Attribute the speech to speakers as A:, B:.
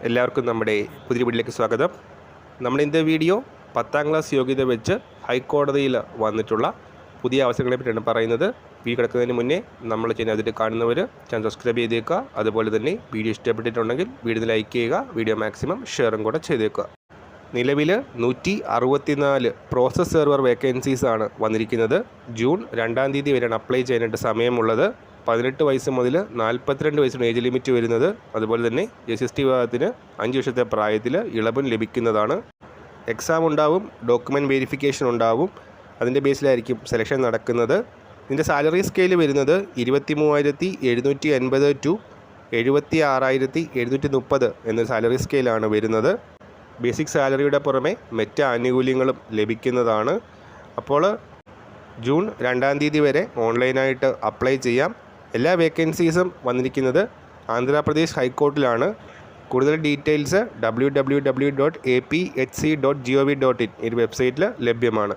A: എല്ലാവർക്കും നമ്മുടെ പുതിയ വീഡിയോയിലേക്ക് സ്വാഗതം. നമ്മുടെ ഇന്നത്തെ വീഡിയോ 10ാം ക്ലാസ് യോഗ്യത വെച്ച് ഹൈക്കോടതിയിൽ വന്നിട്ടുള്ള പുതിയ അവസരങ്ങളെ പറ്റിയാണ് പറയുന്നത്. വീഡിയോ കിടക്കുന്നതിന് മുന്നേ നമ്മൾ അതിൽ കാണുന്നവർ ചാനൽ സബ്സ്ക്രൈബ് ചെയ്തേക്കുക. അതുപോലെ തന്നെ വീഡിയോ ഇഷ്ടപ്പെട്ടിട്ടുണ്ടെങ്കിൽ വീഡിയോ ലൈക്ക് ചെയ്യുക, വീഡിയോ മാക്സിമം ഷെയറും കൂടെ ചെയ്തേക്കുക. നിലവിൽ 164 പ്രോസസ് സെർവർ വേക്കൻസീസാണ് വന്നിരിക്കുന്നത്. ജൂൺ 2-ാം തീയതി വരെയാണ് അപ്ലൈ ചെയ്യാനായിട്ട് സമയമുള്ളത്. 18 വയസ്സ് മുതൽ 42 വയസ്സിന് ഏജ് ലിമിറ്റ് വരുന്നത്. അതുപോലെ തന്നെ SST വിഭാഗത്തിന് 5 വർഷത്തെ പ്രായത്തിൽ ഇളവും ലഭിക്കുന്നതാണ്. എക്സാം ഉണ്ടാവും, ഡോക്യുമെൻറ്റ് വെരിഫിക്കേഷൻ ഉണ്ടാവും. അതിൻ്റെ ബേസിലായിരിക്കും സെലക്ഷൻ നടക്കുന്നത്. ഇതിൻ്റെ സാലറി സ്കെയിൽ വരുന്നത് 23,750 ടു 76,730 എന്നൊരു സാലറി സ്കെയിലാണ് വരുന്നത്. ബേസിക് സാലറിയുടെ പുറമെ മറ്റ് ആനുകൂല്യങ്ങളും ലഭിക്കുന്നതാണ്. അപ്പോൾ ജൂൺ 2-ാം തീയതി വരെ ഓൺലൈനായിട്ട് അപ്ലൈ ചെയ്യാം. എല്ലാ വേക്കൻസീസും വന്നിരിക്കുന്നത് ആന്ധ്രാപ്രദേശ് ഹൈക്കോർട്ടിലാണ്. കൂടുതൽ ഡീറ്റെയിൽസ് www.apHC.gov.in ഈ വെബ്സൈറ്റിൽ ലഭ്യമാണ്.